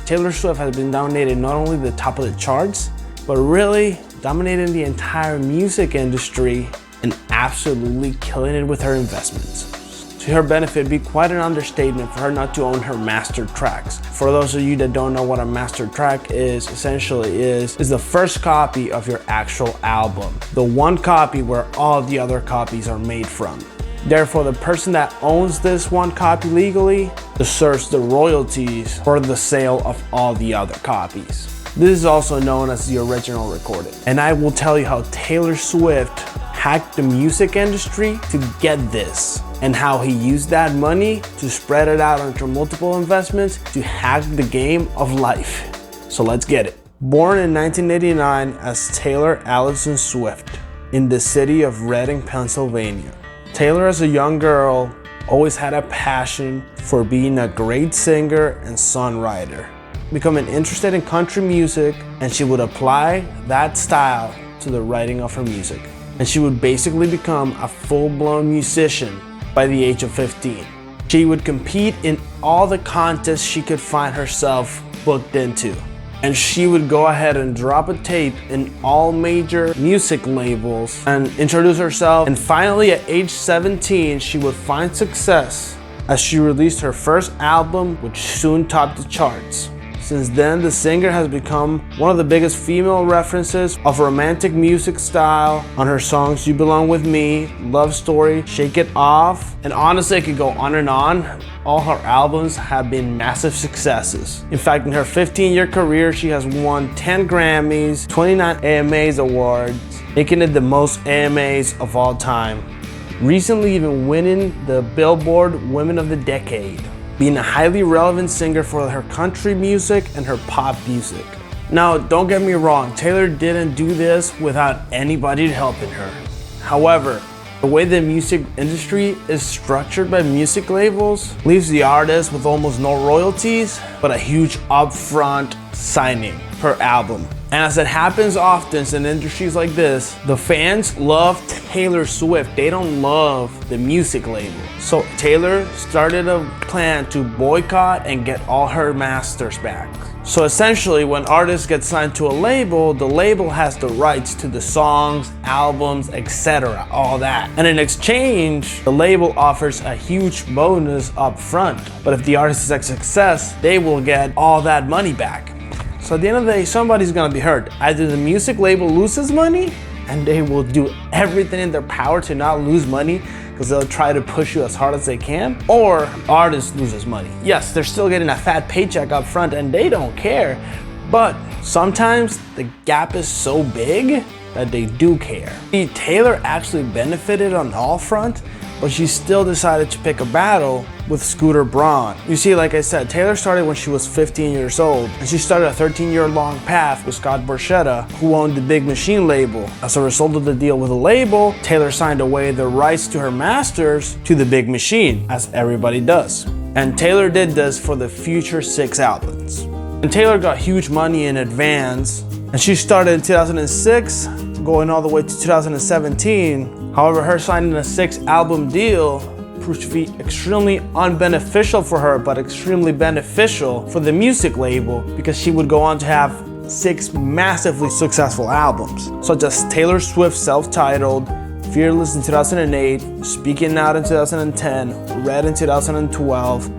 Taylor Swift has been dominating not only the top of the charts, but really dominating the entire music industry and absolutely killing it with her investments. To her benefit, it'd be quite an understatement for her not to own her master tracks. For those of you that don't know what a master track is, essentially is the first copy of your actual album. The one copy where all the other copies are made from. Therefore, the person that owns this one copy legally deserves the royalties for the sale of all the other copies. This is also known as the original recording. And I will tell you how Taylor Swift hacked the music industry to get this, and how he used that money to spread it out into multiple investments to hack the game of life. So let's get it. Born in 1989 as Taylor Allison Swift in the city of Reading, Pennsylvania. Taylor, as a young girl, always had a passion for being a great singer and songwriter, becoming interested in country music, and she would apply that style to the writing of her music. And she would basically become a full-blown musician by the age of 15. She would compete in all the contests she could find herself booked into. And she would go ahead and drop a tape in all major music labels and introduce herself. And finally, at age 17, she would find success as she released her first album, which soon topped the charts. Since then, the singer has become one of the biggest female references of romantic music style on her songs You Belong With Me, Love Story, Shake It Off, and honestly I could go on and on. All her albums have been massive successes. In fact, in her 15-year career, she has won 10 Grammys, 29 AMAs awards, making it the most AMAs of all time. Recently even winning the Billboard Women of the Decade, being a highly relevant singer for her country music and her pop music. Now, don't get me wrong, Taylor didn't do this without anybody helping her. However, the way the music industry is structured by music labels leaves the artist with almost no royalties, but a huge upfront signing per album. And as it happens often in industries like this, the fans love Taylor Swift. They don't love the music label. So Taylor started a plan to boycott and get all her masters back. So essentially, when artists get signed to a label, the label has the rights to the songs, albums, etc., all that. And in exchange, the label offers a huge bonus up front. But if the artist is a success, they will get all that money back. So at the end of the day, somebody's gonna be hurt. Either the music label loses money, and they will do everything in their power to not lose money because they'll try to push you as hard as they can, or artist loses money. Yes, they're still getting a fat paycheck up front and they don't care, but sometimes the gap is so big that they do care. Taylor actually benefited on all fronts, but she still decided to pick a battle with Scooter Braun. You see, like I said, Taylor started when she was 15 years old, and she started a 13-year-long path with Scott Borchetta, who owned the Big Machine label. As a result of the deal with the label, Taylor signed away the rights to her masters to the Big Machine, as everybody does. And Taylor did this for the future 6 albums. And Taylor got huge money in advance, and she started in 2006, going all the way to 2017. However, her signing a 6-album deal proved to be extremely unbeneficial for her, but extremely beneficial for the music label, because she would go on to have 6 massively successful albums, such as Taylor Swift's self-titled Fearless in 2008, Speaking Out in 2010, Red in 2012,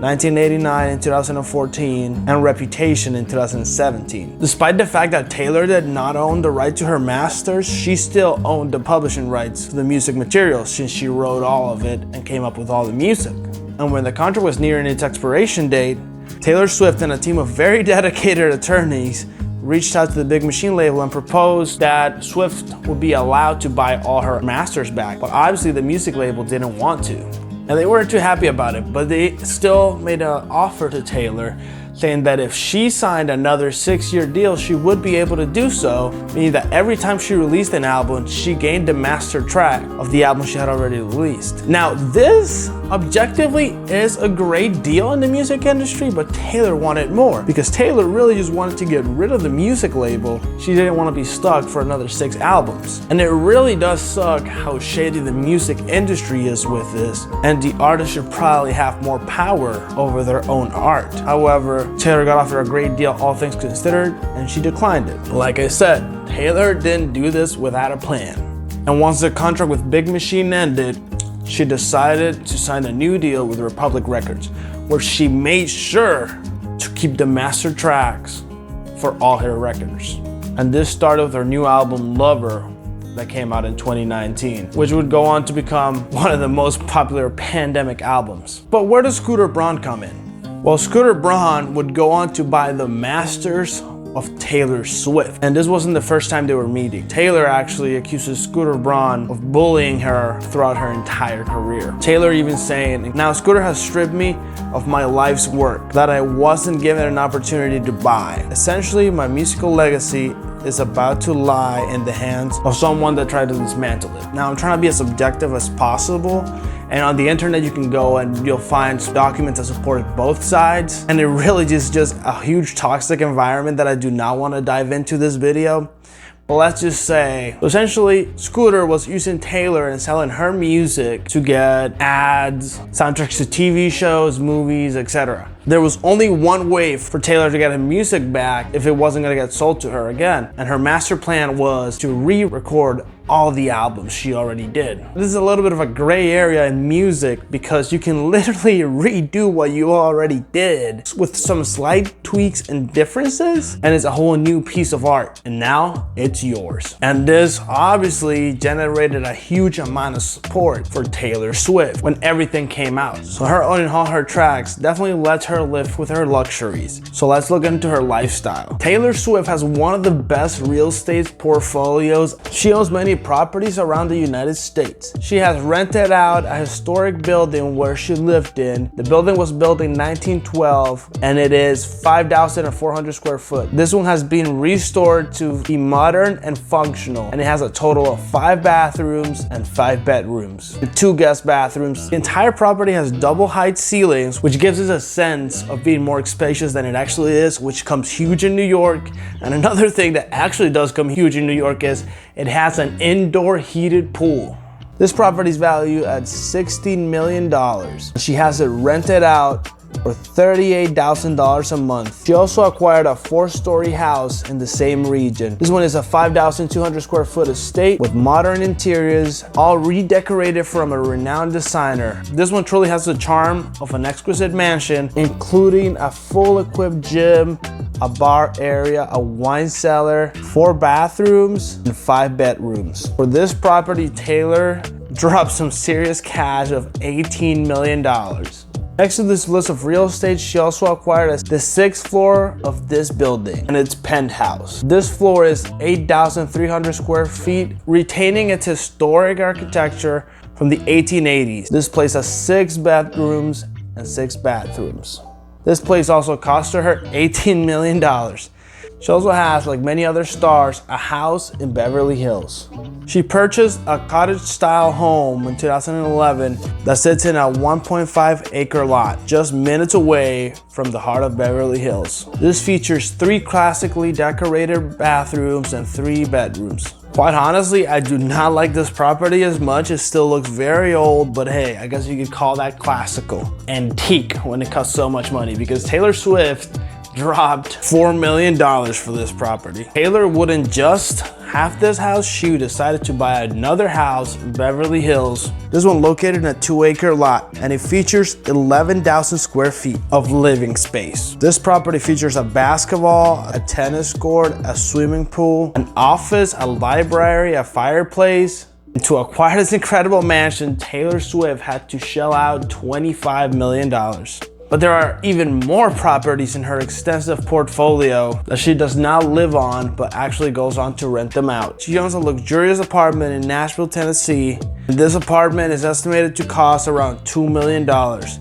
1989 in 2014, and Reputation in 2017. Despite the fact that Taylor did not own the right to her masters, she still owned the publishing rights to the music material, since she wrote all of it and came up with all the music. And when the contract was nearing its expiration date, Taylor Swift and a team of very dedicated attorneys reached out to the Big Machine label and proposed that Swift would be allowed to buy all her masters back. But obviously the music label didn't want to. And they weren't too happy about it, but they still made an offer to Taylor, saying that if she signed another 6-year deal, she would be able to do so, meaning that every time she released an album, she gained the master track of the album she had already released. Now, this objectively is a great deal in the music industry, but Taylor wanted more because Taylor really just wanted to get rid of the music label. She didn't want to be stuck for another 6 albums. And it really does suck how shady the music industry is with this, and the artist should probably have more power over their own art. However, Taylor got offered a great deal, all things considered, and she declined it. Like I said, Taylor didn't do this without a plan. And once the contract with Big Machine ended, she decided to sign a new deal with Republic Records, where she made sure to keep the master tracks for all her records. And this started with her new album, Lover, that came out in 2019, which would go on to become one of the most popular pandemic albums. But where does Scooter Braun come in? Well, Scooter Braun would go on to buy the masters of Taylor Swift. And this wasn't the first time they were meeting. Taylor actually accuses Scooter Braun of bullying her throughout her entire career. Taylor even saying, "Now Scooter has stripped me of my life's work that I wasn't given an opportunity to buy. Essentially, my musical legacy is about to lie in the hands of someone that tried to dismantle it." Now, I'm trying to be as objective as possible, and on the internet you can go and you'll find documents that support both sides, and it really is just a huge toxic environment that I do not want to dive into this video. But let's just say, essentially, Scooter was using Taylor and selling her music to get ads, soundtracks to TV shows, movies, etc. There was only one way for Taylor to get her music back if it wasn't gonna get sold to her again. And her master plan was to re-record all the albums she already did. This is a little bit of a gray area in music because you can literally redo what you already did with some slight tweaks and differences, and it's a whole new piece of art. And now it's yours. And this obviously generated a huge amount of support for Taylor Swift when everything came out. So her owning all her tracks definitely lets her live with her luxuries. So let's look into her lifestyle. Taylor Swift has one of the best real estate portfolios. She owns many properties around the United States. She has rented out a historic building where she lived in. The building was built in 1912 and it is 5,400 square foot. This one has been restored to be modern and functional, and it has a total of 5 bathrooms and 5 bedrooms and 2 guest bathrooms. The entire property has double height ceilings, which gives us a sense of being more spacious than it actually is, which comes huge in New York. And another thing that actually does come huge in New York is it has an indoor heated pool. This property is valued at $16 million. She has it rented out for $38,000 a month. She also acquired a 4-story house in the same region. This one is a 5,200 square foot estate with modern interiors, all redecorated from a renowned designer. This one truly has the charm of an exquisite mansion, including a full equipped gym, a bar area, a wine cellar, 4 bathrooms, and 5 bedrooms. For this property, Taylor dropped some serious cash of $18 million. Next to this list of real estate, she also acquired the 6th floor of this building and its penthouse. This floor is 8,300 square feet, retaining its historic architecture from the 1880s. This place has 6 bedrooms and 6 bathrooms. This place also cost her $18 million. She also has, like many other stars, a house in Beverly Hills. She purchased a cottage-style home in 2011 that sits in a 1.5 acre lot, just minutes away from the heart of Beverly Hills. This features 3 classically decorated bathrooms and 3 bedrooms. Quite honestly, I do not like this property as much. It still looks very old, but hey, I guess you could call that classical. Antique when it costs so much money, because Taylor Swift dropped $4 million for this property. Taylor wouldn't just have this house, she decided to buy another house in Beverly Hills. This one located in a 2-acre lot, and it features 11,000 square feet of living space. This property features a basketball, a tennis court, a swimming pool, an office, a library, a fireplace. And to acquire this incredible mansion, Taylor Swift had to shell out $25 million. But there are even more properties in her extensive portfolio that she does not live on, but actually goes on to rent them out. She owns a luxurious apartment in Nashville, Tennessee. And this apartment is estimated to cost around $2 million.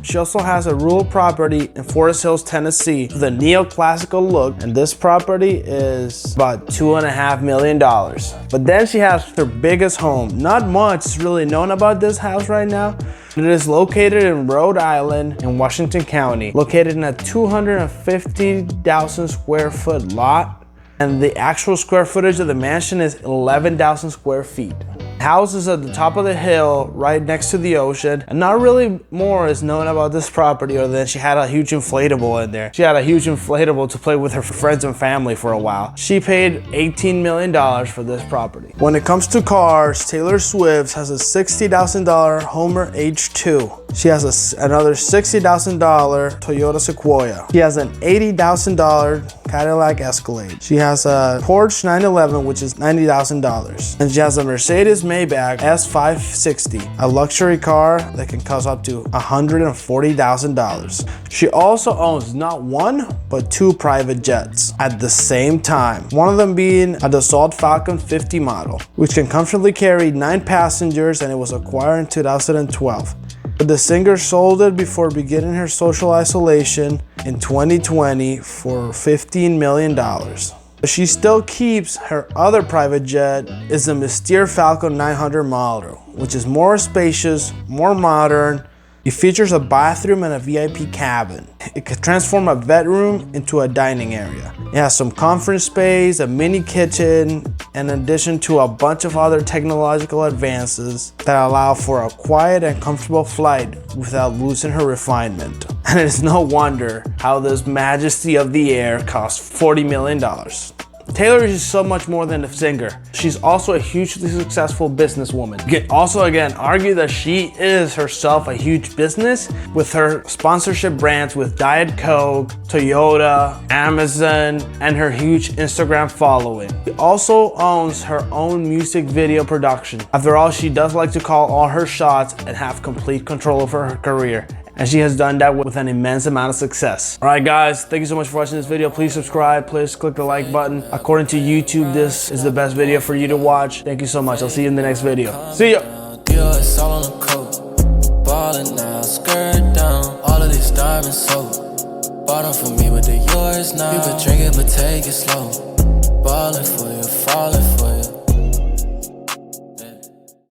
She also has a rural property in Forest Hills, Tennessee with a neoclassical look, and this property is about $2.5 million. But then she has her biggest home. Not much is really known about this house right now, It is located in Rhode Island in Washington County, located in a 250,000 square foot lot, and the actual square footage of the mansion is 11,000 square feet. The house is at the top of the hill, right next to the ocean, and not really more is known about this property other than she had a huge inflatable in there. She had a huge inflatable to play with her friends and family for a while. She paid $18 million for this property. When it comes to cars, Taylor Swift has a $60,000 Hummer H2. She has another $60,000 Toyota Sequoia. She has an $80,000 Cadillac Escalade. She has a Porsche 911, which is $90,000. And she has a Mercedes Maybach S560, a luxury car that can cost up to $140,000. She also owns not one, but two private jets at the same time. One of them being a Dassault Falcon 50 model, which can comfortably carry 9 passengers, and it was acquired in 2012. But the singer sold it before beginning her social isolation in 2020 for $15 million. But she still keeps her other private jet, is the Mystere Falcon 900 model, which is more spacious, more modern. It features a bathroom and a VIP cabin. It can transform a bedroom into a dining area. It has some conference space, a mini kitchen, in addition to a bunch of other technological advances that allow for a quiet and comfortable flight without losing her refinement. And it is no wonder how this majesty of the air costs $40 million. Taylor is so much more than a singer. She's also a hugely successful businesswoman. You can also again argue that she is herself a huge business with her sponsorship brands with Diet Coke, Toyota, Amazon, and her huge Instagram following. She also owns her own music video production. After all, she does like to call all her shots and have complete control over her career. And she has done that with an immense amount of success. All right, guys, thank you so much for watching this video. Please subscribe, please click the like button. According to YouTube, this is the best video for you to watch. Thank you so much. I'll see you in the next video. See ya. Ballin' now, skirt down, all of these diamonds soap. Bought them for me, but they're yours now. You could drink it, but take it slow. Ballin' for